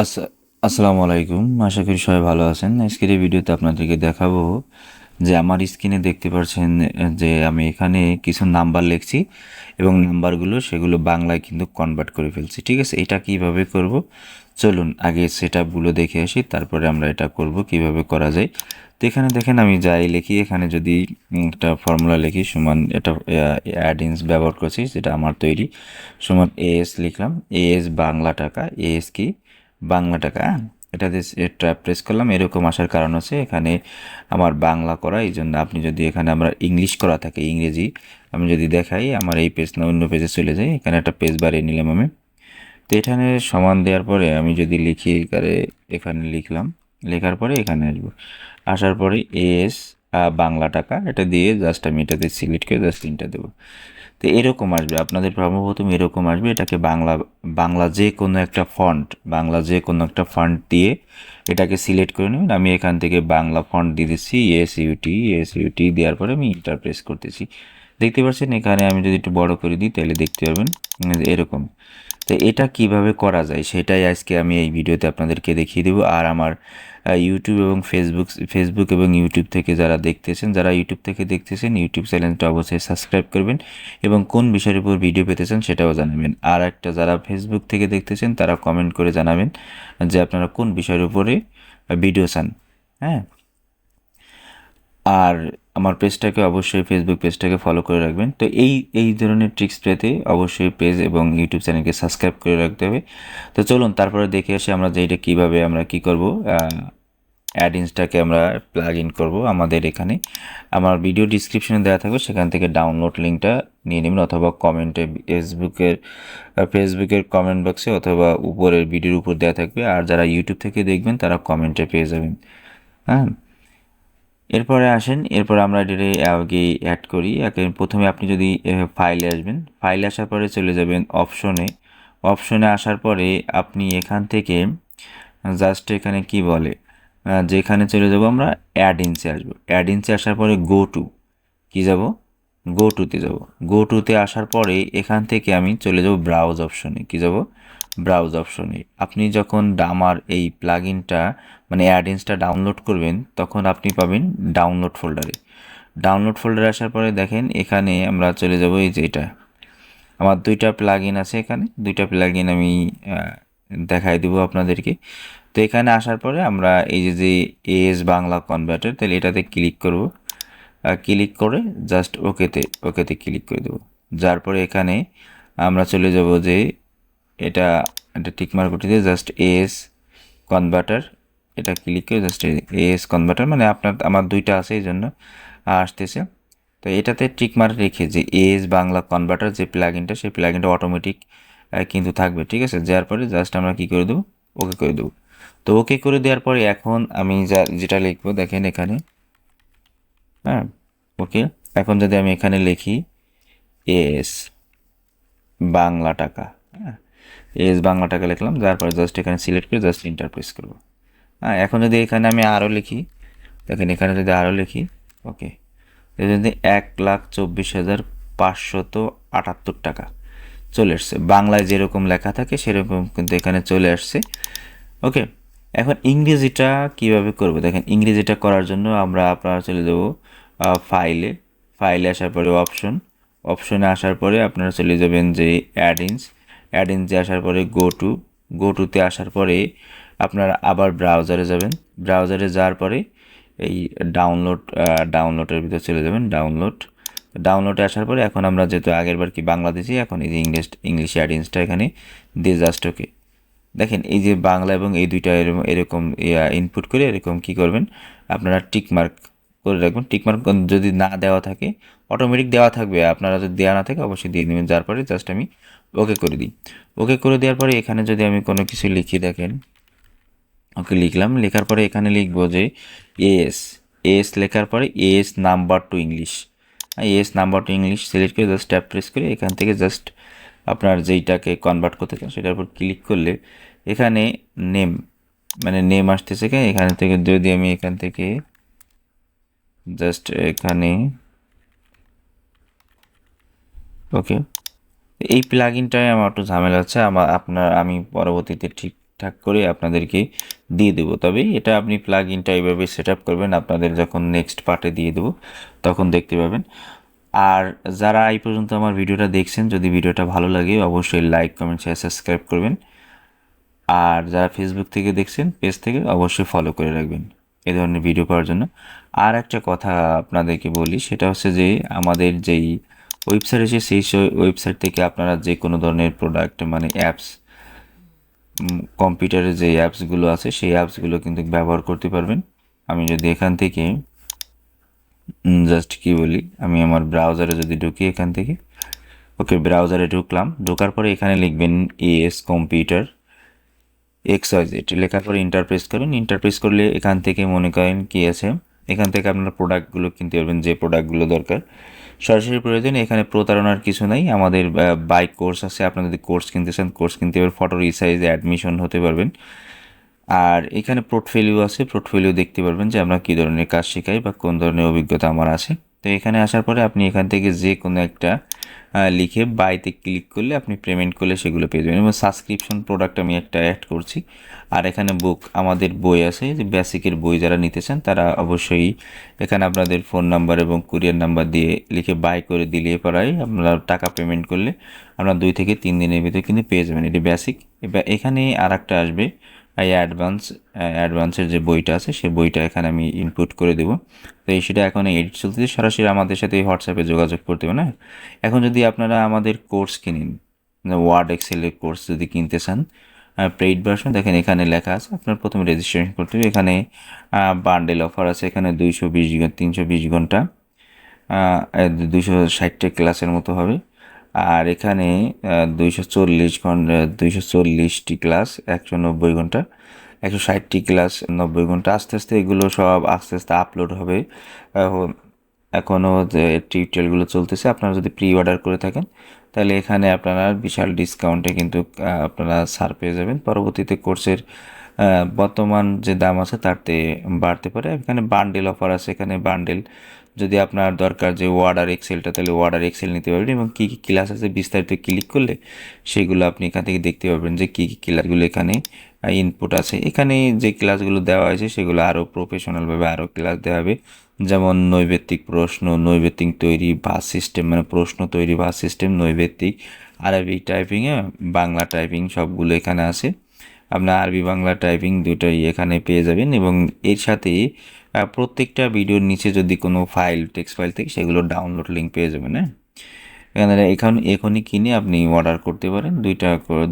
আস আসসালামু আলাইকুম। আশা করি সবাই ভালো আছেন। আজকের এই ভিডিওতে আপনাদেরকে দেখাবো যে আমার স্ক্রিনে দেখতে পাচ্ছেন যে আমি এখানে কিছু নাম্বার লিখছি এবং নাম্বারগুলো সেগুলো বাংলায় কিন্তু কনভার্ট করে ফেলছি। ঠিক আছে? এটা কিভাবে করব? চলুন আগে সেটআপগুলো দেখে আসি, তারপরে আমরা এটা করব কিভাবে করা যায়। তো এখানে দেখেন আমি যাই লিখি, এখানে যদি একটা ফর্মুলা লিখি সমান এটা অ্যাডিন্স ব্যবহার করছি যেটা আমার তৈরি, সমান এএস লিখলাম। এএস বাংলা টাকা, এএস কি বাংলা টাকা, হ্যাঁ? এটাতে এটা প্রেস করলাম। এরকম আসার কারণ হচ্ছে এখানে আমার বাংলা করা, এই জন্য আপনি যদি এখানে আমরা ইংলিশ করা থাকে ইংরেজি, আমি যদি দেখাই আমার এই পেজ না অন্য পেজে চলে যাই, এখানে একটা পেজ বাড়িয়ে নিলাম আমি। তো এখানে সমান দেওয়ার পরে আমি যদি লিখি এখানে লিখলাম, লেখার পরে এখানে আসবো, আসার পরে এস বাংলা টাকা এটা দিয়ে জাস্ট আমি এটাতে সিলেক্ট করে জাস্ট ইন্টার দেবো। তো এরকম আসবে আপনাদের, সর্বপ্রথম এরকম আসবে। এটাকে বাংলা বাংলা যে কোনো একটা ফন্ট, বাংলা যে কোনো একটা ফন্ট দিয়ে এটাকে সিলেক্ট করে নেবেন। আমি এখান থেকে বাংলা ফন্ট দিয়ে দিচ্ছি এস ইউটি দেওয়ার পরে আমি ইন্টার প্রেস করতেছি। দেখতে পাচ্ছেন এখানে আমি যদি একটু বড় করে দিই তাহলে দেখতে পাবেন এরকম। তো এটা কিভাবে করা যায় সেটাই আজকে আমি এই ভিডিওতে আপনাদেরকে দেখিয়ে দেবো। আর আমার ইউটিউব এবং ফেসবুক এবং ইউটিউব থেকে যারা দেখতেছেন, যারা ইউটিউব থেকে দেখতেছেন ইউটিউব চ্যানেলটা অবশ্যই সাবস্ক্রাইব করবেন এবং কোন বিষয়ের উপর ভিডিও পেতেছেন সেটাও জানাবেন। আর একটা যারা ফেসবুক থেকে দেখতেছেন তারা কমেন্ট করে জানাবেন যে আপনারা কোন বিষয়ের উপরে ভিডিও চান, হ্যাঁ। আর আমার পেজটাকে অবশ্যই, ফেসবুক পেজটাকে ফলো করে রাখবেন। তো এই ধরনের ট্রিক্স পেতে অবশ্যই পেজ এবং ইউটিউব চ্যানেলকে সাবস্ক্রাইব করে রাখতে হবে। তো চলুন তারপরে দেখে আসি আমরা যে এটা কীভাবে আমরা কি করব, অ্যাডিন্সটাকে আমরা প্লাগ ইন করবো আমাদের এখানে। আমার ভিডিও ডিসক্রিপশনে দেওয়া থাকবে, সেখান থেকে ডাউনলোড লিঙ্কটা নিয়ে নেবেন, অথবা কমেন্টে ফেসবুকের কমেন্ট বক্সে অথবা উপরের ভিডিওর উপর দেওয়া থাকবে। আর যারা ইউটিউব থেকে দেখবেন তারা কমেন্টে পেয়ে যাবেন, হ্যাঁ। এরপরে আসেন, এরপর আমরা এটাকে আগে অ্যাড করি। প্রথমে আপনি যদি ফাইলে আসবেন, ফাইলে আসার পরে চলে যাবেন অপশনে। অপশনে আসার পরে আপনি এখান থেকে জাস্ট এখানে কি বলে, যেখানে চলে যাব আমরা অ্যাডিন্সে আসবো। অ্যাডিন্সে আসার পরে গো টু কি যাব, গো টুতে যাব। গো টুতে আসার পরে এখান থেকে আমি চলে যাব ব্রাউজ অপশনে। কি যাব, ব্রাউজ অপশনে। আপনি যখন আমার এই প্লাগইনটা মানে অ্যাডিন্সটা ডাউনলোড করবেন তখন আপনি পাবেন ডাউনলোড ফোল্ডারে। ডাউনলোড ফোল্ডারে আসার পরে দেখেন এখানে আমরা চলে যাব, এই যে এটা আমার দুইটা প্লাগইন আছে, এখানে দুইটা প্লাগইন আমি দেখাই দেবো আপনাদেরকে। তো এখানে আসার পরে আমরা এই যে এএস বাংলা কনভার্টার, তাহলে এটাতে ক্লিক করব। ক্লিক করে জাস্ট ওকেতে ক্লিক করে দেবো। যার পরে এখানে আমরা চলে যাব যে এটা এটা টিকমার্ক উঠে দিয়ে জাস্ট এএস কনভার্টার, এটা ক্লিক করে জাস্ট এএস কনভার্টার, মানে আমার দুইটা আছে এই জন্য আসতেছে। তো এটাতে টিকমার্ক রেখে যে এএস বাংলা কনভার্টার যে প্লাগইনটা, সেই প্লাগইনটা অটোমেটিক কিন্তু থাকবে। ঠিক আছে, যার পরে জাস্ট আমরা কী করে দেবো, ওকে করে দেবো। তো ওকে করে দেওয়ার পরে এখন আমি যেটা লিখবো দেখেন এখানে, হ্যাঁ, ওকে। এখন যদি আমি এখানে লিখি এস বাংলা টাকা, হ্যাঁ, এস বাংলা টাকা লিখলাম, যার পরে জাস্ট এখানে সিলেক্ট করে জাস্ট ইন্টার প্রেস করবো। হ্যাঁ, এখন যদি এখানে আমি আরও লিখি, দেখেন এখানে যদি আরও লিখি, ওকে, যদি 1,24,578 টাকা চলে আসছে, বাংলায় যেরকম লেখা থাকে সেরকম কিন্তু এখানে চলে আসছে। ওকে, এখন ইংরেজিটা কিভাবে করব, দেখেন ইংরেজিটা করার জন্য আমরা আপনারা চলে যাব ফাইলে। ফাইলে আসার পরে অপশনে আসার পরে আপনারা চলে যাবেন যে অ্যাডিন্সে আসার পরে গো টুতে আসার পরে আপনারা আবার ব্রাউজারে যাবেন। ব্রাউজারে যাওয়ার পরে এই ডাউনলোডের ভিতরে চলে যাবেন, ডাউনলোডে আসার পরে এখন আমরা যেহেতু আগের বার কি বাংলাদেশি, এখন এই যে ইংলিশ অ্যাডিন্সটা এখানে দিয়ে জাস্ট ওকে। দেখেন এই যে বাংলা এবং এই দুইটা এরকম ইনপুট করে এরকম কি করবেন, আপনারা টিক মার্ক করে রাখবেন। টিক মার্ক যদি না দেওয়া থাকে অটোমেটিক দেওয়া থাকবে, আপনারা যদি দেওয়া না থাকে অবশ্যই দিয়ে নেবেন। যার পরে জাস্ট আমি ওকে করে দিই। ওকে করে দেওয়ার পরে এখানে যদি আমি কোনো কিছু লিখি, দেখেন ওকে লিখলাম, লেখার পরে এখানে লিখবো যে এএস এএস লেখার পরে as number to English, as number to English select করে জাস্ট ট্যাপ প্রেস করে এখান থেকে জাস্ট আপনার যেইটাকে কনভার্ট করতে চান সেটার উপর ক্লিক করলে এখানে নেম, মানে নেম আসতেছে। এখানে থেকে যদি আমি এখান থেকে জাস্ট এখানে ওকে, এই প্লাগইনটাই আমার একটু ঝামেলা হচ্ছে, আমি পরবর্তীতে ঠিক ঠিকঠাক করে আপনাদেরকে দিয়ে দেবো। তবে এটা আপনি প্লাগ ইনটা এইভাবে সেট আপ করবেন, আপনাদের যখন নেক্সট পার্টে দিয়ে দেবো তখন দেখতে পাবেন। আর যারা এই পর্যন্ত আমার ভিডিওটা দেখছেন, যদি ভিডিওটা ভালো লাগে অবশ্যই লাইক, কমেন্ট, শেয়ার, সাবস্ক্রাইব করবেন। আর যারা ফেসবুক থেকে দেখছেন, পেজ থেকে অবশ্যই ফলো করে রাখবেন এই ধরনের ভিডিও পাওয়ার জন্য। আর একটা কথা আপনাদেরকে বলি, সেটা হচ্ছে যে আমাদের যেই ওয়েবসাইট আছে সেই ওয়েবসাইট থেকে আপনারা যে কোনো ধরনের প্রোডাক্ট মানে অ্যাপস, কম্পিউটারে যে অ্যাপসগুলো আছে সেই অ্যাপসগুলো কিন্তু ব্যবহার করতে পারবেন। আমি যদি এখান থেকে জাস্ট কি বলি, আমি আমার ব্রাউজারে যদি ঢুকি এখান থেকে, ওকে ব্রাউজারে ঢুকলাম, ঢোকার পরে এখানে লিখবেন এস কম্পিউটার XYZ লেখার পরে ইন্টারপ্রেস করুন। ইন্টারপ্রেস করলে এখান থেকে মনে করেন কি আছে, এখান থেকে আপনারা প্রোডাক্টগুলো কিনতে পারবেন, যে প্রোডাক্টগুলো দরকার। সরাসরি প্রয়োজন এখানে প্রতারণার কিছু নাই। আমাদের বাইক কোর্স আছে, আপনারা যদি কোর্স কিনতে চান কোর্স কিনতে পারবেন, ফটো রিসাইজে অ্যাডমিশন হতে পারবেন। আর এখানে পোর্টফোলিও আছে, পোর্টফোলিও দেখতে পারবেন যে আমরা কী ধরনের কাজ শেখাই বা কোন ধরনের অভিজ্ঞতা আমার আছে। তো এখানে আসার পরে আপনি এখান থেকে যে কোনো একটা লিখে বাইতে ক্লিক করলে আপনি পেমেন্ট করলে সেগুলো পেয়ে যাবেন। এবং সাবস্ক্রিপশন প্রোডাক্ট আমি একটা অ্যাড করছি। আর এখানে বুক, আমাদের বই আছে, যে বেসিকের বই যারা নিতে চান তারা অবশ্যই এখানে আপনাদের ফোন নাম্বার এবং কুরিয়ার নাম্বার দিয়ে লিখে বাই করে দিলে পরাই আপনারা টাকা পেমেন্ট করলে আপনারা 2 থেকে 3 দিনের ভিতরে কিন্তু পেয়ে যাবেন। এটি বেসিক। এবার এখানে আর একটা আসবে এই অ্যাডভান্সের যে বইটা আছে সেই বইটা এখানে আমি ইনপুট করে দেবো। তো এই সেটা এখন এডিট চলতেছে, সরাসরি আমাদের সাথে হোয়াটসঅ্যাপে যোগাযোগ করতে হবে না। এখন যদি আপনারা আমাদের কোর্স কিনেন, ওয়ার্ড এক্সেলের কোর্স যদি কিনতে চান পেইড ভার্সন, দেখেন এখানে লেখা আছে আপনার প্রথমে রেজিস্ট্রেশন করতে হবে। এখানে বান্ডেল অফার আছে, এখানে 320 ঘন্টা 260টা ক্লাসের মতো হবে। আর এখানে 240টি ক্লাস 190 ঘন্টা, 160টি ক্লাস 90 ঘন্টা। আস্তে আস্তে এগুলো সব আস্তে আস্তে আপলোড হবে। এখনও যে টিউটোরিয়ালগুলো চলতেছে, আপনারা যদি প্রি অর্ডার করে থাকেন তাহলে এখানে আপনারা বিশাল ডিসকাউন্টে কিন্তু আপনারা ছাড় পেয়ে যাবেন। পরবর্তীতে কোর্সের বর্তমান যে দাম আছে তাতে বাড়তে পারে। এখানে বান্ডেল অফার আছে, এখানে বান্ডেল যদি আপনার দরকার যে ওয়ার্ড আর এক্সেলটা, তাহলে ওয়ার্ড আর এক্সেল নিতে পারবেন। এবং কী কী ক্লাস আছে বিস্তারিত ক্লিক করলে সেগুলো আপনি এখান থেকে দেখতে পাবেন যে কী কী ক্লাসগুলো এখানে ইনপুট আছে। এখানে যে ক্লাসগুলো দেওয়া হয়েছে সেগুলো আরও প্রফেশনালভাবে আরও ক্লাস দেওয়া হবে, যেমন নৈবেত্তিক প্রশ্ন, নৈবেত্তিক তৈরি ভাষ সিস্টেম, মানে প্রশ্ন তৈরি ভাষ সিস্টেম, নৈবেত্তিক, আরবি টাইপিংয়ে বাংলা টাইপিং সবগুলো এখানে আছে। আপনার আরবি বাংলা টাইপিং দুটোই এখানে পেয়ে যাবেন। এবং এর সাথে প্রত্যেকটা ভিডিওর নিচে যদি কোনো ফাইল, টেক্সট ফাইল থেকে সেগুলো ডাউনলোড লিঙ্ক পেয়ে যাবেন। হ্যাঁ, এখনই কিনে আপনি অর্ডার করতে পারেন।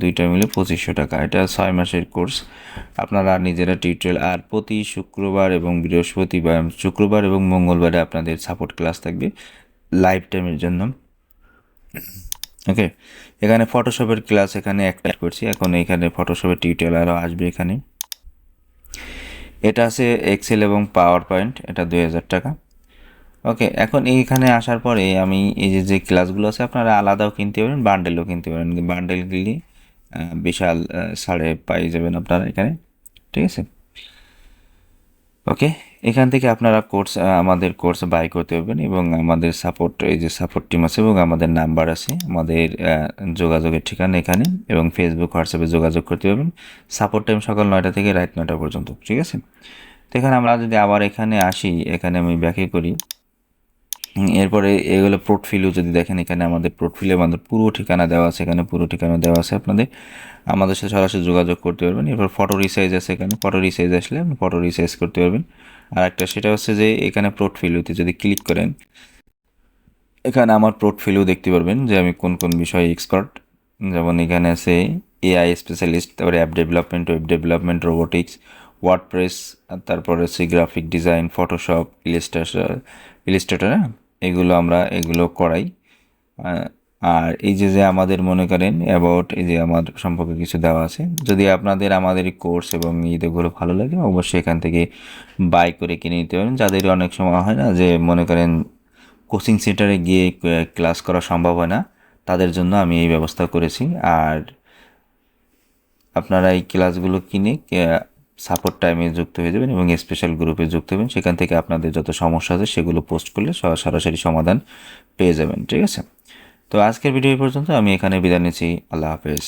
দুইটা মিলে 2500 টাকা। এটা 6 মাসের কোর্স, আপনারা নিজেরা টিউটোরিয়াল। আর প্রতি শুক্রবার এবং বৃহস্পতিবার, শুক্রবার এবং মঙ্গলবারে আপনাদের সাপোর্ট ক্লাস থাকবে লাইফ টাইমের জন্য। ওকে, এখানে ফটোশপের ক্লাস এখানে একটা করছি। এখন এখানে ফটোশপের টিউটোরিয়াল আরও আসবে। এখানে এটা আছে এক্সেল এবং পাওয়ার পয়েন্ট, এটা 2000 টাকা। ওকে, এখন এইখানে আসার পরে আমি এই যে ক্লাসগুলো আছে আপনারা আলাদাও কিনতে পারেন, বান্ডেলও কিনতে পারেন। বান্ডেল কিনলে বিশাল ছাড়ে পাই যাবেন আপনারা এখানে, ঠিক আছে। ওকে, এখান থেকে আপনারা আমাদের কোর্স বাই করতে পারবেন। এবং আমাদের সাপোর্ট, এই যে সাপোর্ট টিম আছে এবং আমাদের নাম্বার আছে, আমাদের যোগাযোগের ঠিকানা এখানে, এবং ফেসবুক, হোয়াটসঅ্যাপে যোগাযোগ করতে পারবেন। সাপোর্ট টাইম সকাল 9টা থেকে রাত 9টা পর্যন্ত, ঠিক আছে। তো এখানে আমরা যদি আবার এখানে আসি, এখানে আমি ব্যাকে করি, এরপরে এগুলো পোর্টফোলিও যদি দেখেন, এখানে আমাদের পোর্টফোলিও আমাদের পুরো ঠিকানা দেওয়া আছে, এখানে পুরো ঠিকানা দেওয়া আছে। আপনাদের আমাদের সাথে সরাসরি যোগাযোগ করতে পারবেন। এরপর ফটো রিসাইজ আছে, এখানে ফটো রিসাইজ আসলে আপনি ফটো রিসাইজ করতে পারবেন। আর একটা সেটা হচ্ছে যে এখানে পোর্টফোলিওতে যদি ক্লিক করেন, এখানে আমার পোর্টফোলিও দেখতে পারবেন যে আমি কোন কোন বিষয়ে এক্সপার্ট। যেমন এখানে আছে AI স্পেশালিস্ট, তারপরে app development, web development, robotics, WordPress, তারপরে হচ্ছে গ্রাফিক ডিজাইন, ফটোশপ, ইলিস্ট্রেটর, এগুলো করাই। আর এই যে আমাদের মনে করেন অ্যাবাউট, এই যে আমার সম্পর্কে কিছু দেওয়া আছে। যদি আপনাদের আমাদের এই কোর্স এবং ঈদগুলো ভালো লাগে অবশ্যই এখান থেকে বাই করে কিনে নিতে পারেন। যাদের অনেক সময় হয় না যে মনে করেন কোচিং সেন্টারে গিয়ে ক্লাস করা সম্ভব হয় না, তাদের জন্য আমি এই ব্যবস্থা করেছি। আর আপনারা এই ক্লাসগুলো কিনে সাপোর্ট টাইমে যুক্ত হয়ে যাবেন এবং স্পেশাল গ্রুপে যুক্ত হবেন। সেখান থেকে আপনাদের যত সমস্যা আছে সেগুলো পোস্ট করলে সরাসরি সমাধান পেয়ে যাবেন, ঠিক আছে। তো আজকের ভিডিও পর্যন্ত আমি এখানে বিদায় নিচ্ছি। আল্লাহ হাফেজ।